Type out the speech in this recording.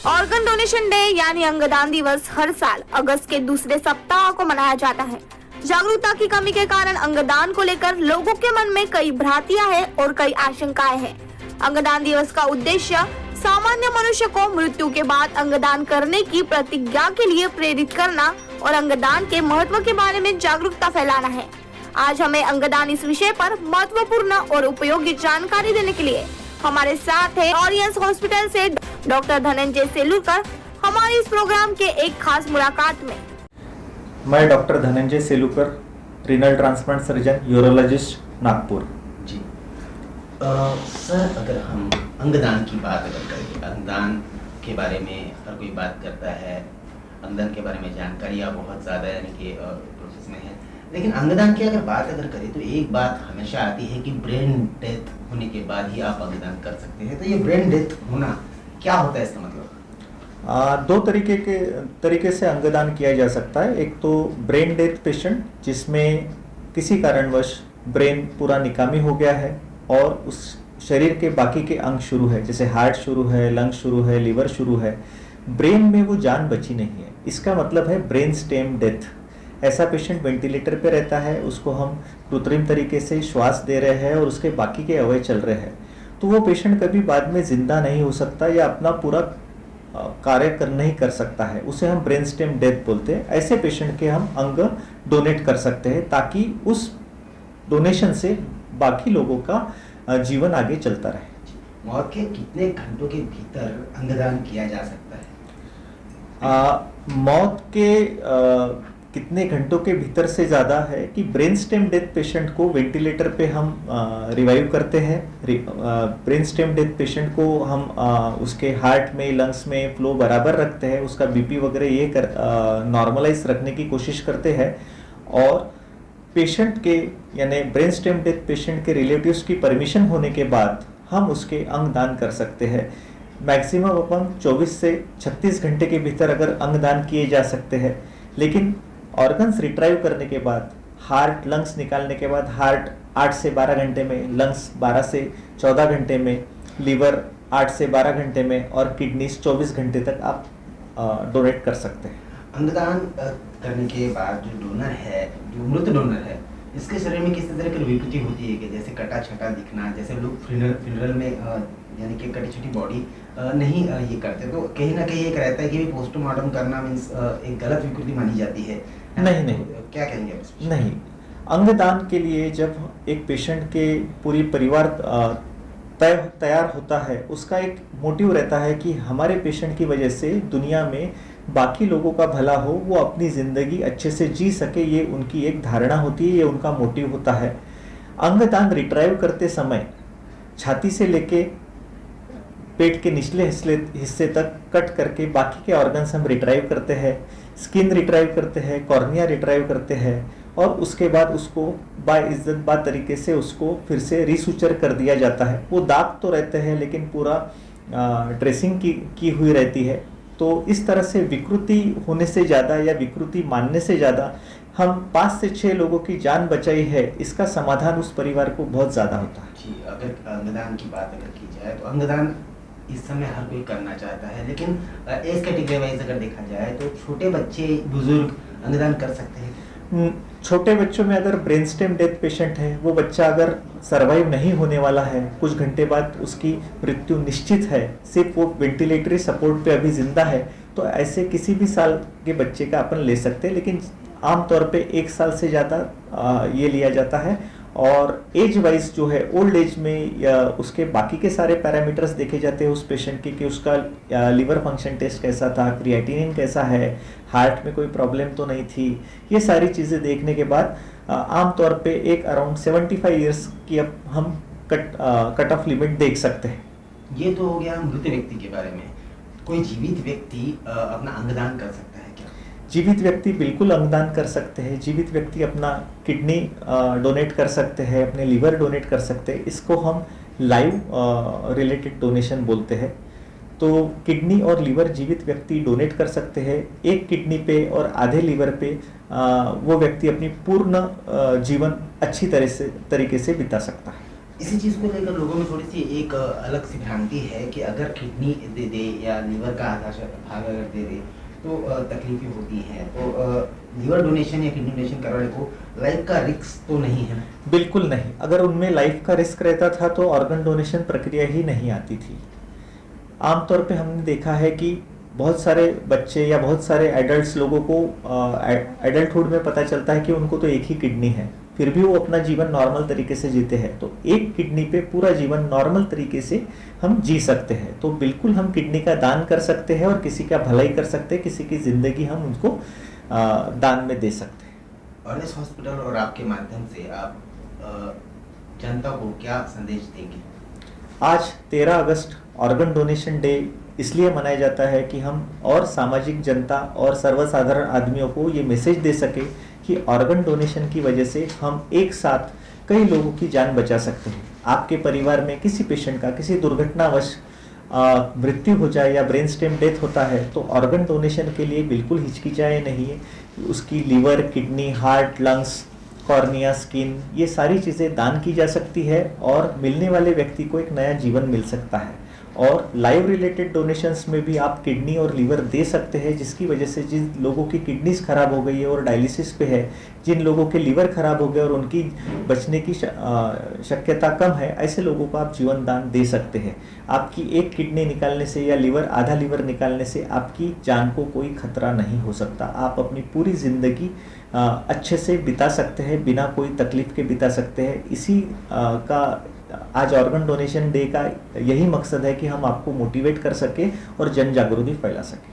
Organ donation day यानी अंगदान दिवस हर साल अगस्त के दूसरे सप्ताह को मनाया जाता है। जागरूकता की कमी के कारण अंगदान को लेकर लोगों के मन में कई भ्रांतियां हैं और कई आशंकाएं हैं। अंगदान दिवस का उद्देश्य सामान्य मनुष्य को मृत्यु के बाद अंगदान करने की प्रतिज्ञा के लिए प्रेरित करना और अंगदान के महत्व के बारे में जागरूकता फैलाना है। आज हमें अंगदान इस विषय पर महत्वपूर्ण और उपयोगी जानकारी देने के लिए हमारे साथ है ऑरियंस हॉस्पिटल से डॉक्टर धनंजय सेलुरकर। हमारे इस प्रोग्राम के एक खास मुलाकात में मैं doctor Dhananjay Selurkar, renal transplant surgeon, urologist, Nagpur. जी सर, अगर हम अंगदान की बात करें, अंगदान के बारे में हर कोई बात करता है, अंगदान के बारे में जानकारियाँ बहुत ज़्यादा यानी कि प्रोसेस में है, लेकिन अंगदान की अगर बात करें तो एक बात हमेशा आती है कि ब्रेन डेथ होने के बाद ही आप अंगदान कर सकते हैं। तो ये ब्रेन डेथ होना क्या होता है, इसका मतलब? दो तरीके से अंगदान किया जा सकता है। एक तो ब्रेन डेथ पेशेंट जिसमें किसी कारणवश ब्रेन पूरा निकामी हो गया है और उस शरीर के बाकी के अंग शुरू है, जैसे हार्ट शुरू है, लंग शुरू है, लिवर शुरू है, ब्रेन में वो जान बची नहीं है, इसका मतलब है ब्रेन स्टेम डेथ। ऐसा पेशेंट वेंटिलेटर पे रहता है, उसको हम कृत्रिम तरीके से श्वास दे रहे हैं और उसके बाकी के अवयव चल रहे हैं, तो वो पेशेंट कभी बाद में जिंदा नहीं हो सकता या अपना पूरा कार्य नहीं कर सकता है, उसे हम ब्रेन स्टेम डेथ बोलते हैं। ऐसे पेशेंट के हम अंग डोनेट कर सकते हैं ताकि उस डोनेशन से बाकी लोगों का जीवन आगे चलता रहे। मौत के कितने घंटों के भीतर अंगदान किया जा सकता है? मौत के कितने घंटों के भीतर से ज़्यादा है कि ब्रेन स्टेम डेथ पेशेंट को वेंटिलेटर पे हम रिवाइव करते हैं। ब्रेन स्टेम डेथ पेशेंट को हम उसके हार्ट में, लंग्स में फ्लो बराबर रखते हैं, उसका बीपी वगैरह ये नॉर्मलाइज रखने की कोशिश करते हैं और पेशेंट के यानी ब्रेन स्टेम डेथ पेशेंट के रिलेटिव्स की परमिशन होने के बाद हम उसके अंग दान कर सकते हैं। मैक्सिमम अपन 24 से 36 घंटे के भीतर अगर अंग दान किए जा सकते हैं, लेकिन ऑर्गन्स रिट्राइव करने के बाद, हार्ट लंग्स निकालने के बाद हार्ट 8 से 12 घंटे में, लंग्स 12 से 14 घंटे में, लिवर 8 से 12 घंटे में और किडनीज 24 घंटे तक आप डोनेट कर सकते हैं। अंगदान करने के बाद जो डोनर है, जो मृत डोनर है, इसके शरीर में किस तरह की विकृति होती है कि जैसे कटा छटा दिखना, जैसे लोग फ्यूनरल में यानी कि कटी छटी बॉडी नहीं ये करते, तो कहीं ना कहीं एक रहता है कि पोस्टमार्टम करना मीन्स एक गलत विकृति मानी जाती है। नहीं, क्या कहेंगे आप? नहीं, अंगदान के लिए जब एक पेशेंट के पूरी परिवार तैयार होता है, उसका एक मोटिव रहता है कि हमारे पेशेंट की वजह से दुनिया में बाकी लोगों का भला हो, वो अपनी ज़िंदगी अच्छे से जी सके, ये उनकी एक धारणा होती है, ये उनका मोटिव होता है। अंगदान रिट्राइव करते समय छाती से लेके पेट के निचले हिस्से तक कट करके बाकी के ऑर्गन्स हम रिट्राइव करते हैं, स्किन रिट्राइव करते हैं, कॉर्निया रिट्राइव करते हैं और उसके बाद उसको बाइज्जत तरीके से उसको फिर से रिसुचर कर दिया जाता है। वो दाग तो रहते हैं लेकिन पूरा ड्रेसिंग की हुई रहती है। तो इस तरह से विकृति होने से ज़्यादा या विकृति मानने से ज़्यादा हम 5 से 6 लोगों की जान बचाई है, इसका समाधान उस परिवार को बहुत ज़्यादा होता है। जी, अगर अंगदान की बात की जाए तो अंगदान इस समय हर कोई करना चाहता है, लेकिन एज कैटेगरी वाइज अगर देखा जाए तो छोटे बच्चे, बुजुर्ग अंगदान कर सकते हैं? छोटे बच्चों में अगर ब्रेन स्टेम डेथ पेशेंट है, वो बच्चा अगर सरवाइव नहीं होने वाला है, कुछ घंटे बाद उसकी मृत्यु निश्चित है, सिर्फ वो वेंटिलेटरी सपोर्ट पे अभी जिंदा है, तो ऐसे किसी भी साल के बच्चे का अपन ले सकते हैं, लेकिन आमतौर पे 1 साल से ज़्यादा ये लिया जाता है। और एज वाइज जो है, ओल्ड एज में या उसके बाकी के सारे पैरामीटर्स देखे जाते हैं उस पेशेंट के कि उसका लिवर फंक्शन टेस्ट कैसा था, क्रिएटिनिन कैसा है, हार्ट में कोई प्रॉब्लम तो नहीं थी, ये सारी चीज़ें देखने के बाद आमतौर पे एक अराउंड 75 ईयर्स की अब हम कट ऑफ लिमिट देख सकते हैं। ये तो हो गया मृत व्यक्ति के बारे में। कोई जीवित व्यक्ति अपना अंगदान कर सकता है क्या? जीवित व्यक्ति बिल्कुल अंगदान कर सकते हैं। जीवित व्यक्ति अपना किडनी डोनेट कर सकते हैं, अपने लीवर डोनेट कर सकते हैं। इसको हम लाइव रिलेटेड डोनेशन बोलते हैं। तो किडनी और लीवर जीवित व्यक्ति डोनेट कर सकते हैं। एक किडनी पे और आधे लीवर पे वो व्यक्ति अपनी पूर्ण जीवन अच्छी तरीके से बिता सकता है। इसी चीज़ को लेकर लोगों में थोड़ी सी एक अलग सी भ्रांति है कि अगर किडनी दे दे या लीवर का आधा भाग अगर दे दे तो तकलीफें होती हैं। तो लीवर डोनेशन या किडनी डोनेशन करवाने को लाइफ का रिस्क तो नहीं है? बिल्कुल नहीं। अगर उनमें लाइफ का रिस्क रहता था तो ऑर्गन डोनेशन प्रक्रिया ही नहीं आती थी। आमतौर पे हमने देखा है कि बहुत सारे बच्चे या बहुत सारे एडल्ट्स लोगों को एडल्टहुड में पता चलता है कि उनको तो एक ही किडनी है, फिर भी वो अपना जीवन नॉर्मल तरीके से जीते हैं। तो एक किडनी पे पूरा जीवन नॉर्मल तरीके से हम जी सकते हैं। तो बिल्कुल हम किडनी का दान कर सकते हैं और किसी का भलाई कर सकते हैं, किसी की जिंदगी हम उनको दान में दे सकते हैं। ऑर्निस हॉस्पिटल और आपके माध्यम से आप जनता को क्या संदेश देंगे? आज 13 अगस्त ऑर्गन डोनेशन डे इसलिए मनाया जाता है कि हम और सामाजिक जनता और सर्वसाधारण आदमियों को ये मैसेज दे सके कि ऑर्गन डोनेशन की वजह से हम एक साथ कई लोगों की जान बचा सकते हैं। आपके परिवार में किसी पेशेंट का किसी दुर्घटनावश मृत्यु हो जाए या ब्रेन स्टेम डेथ होता है तो ऑर्गन डोनेशन के लिए बिल्कुल हिचकिचाए नहीं है। उसकी liver, kidney, heart, lungs, cornea, skin, ये सारी चीज़ें दान की जा सकती है और मिलने वाले व्यक्ति को एक नया जीवन मिल सकता है। और लाइव रिलेटेड डोनेशंस में भी आप किडनी और लीवर दे सकते हैं, जिसकी वजह से जिन लोगों की किडनीज खराब हो गई है और डायलिसिस पे है, जिन लोगों के लीवर खराब हो गए और उनकी बचने की शक्यता कम है, ऐसे लोगों को आप जीवन दान दे सकते हैं। आपकी एक किडनी निकालने से या लीवर, आधा लीवर निकालने से आपकी जान को कोई खतरा नहीं हो सकता। आप अपनी पूरी ज़िंदगी अच्छे से बिता सकते हैं, बिना कोई तकलीफ के बिता सकते हैं। इसी का आज ऑर्गन डोनेशन डे का यही मकसद है कि हम आपको मोटिवेट कर सके और जन जागृति फैला सके।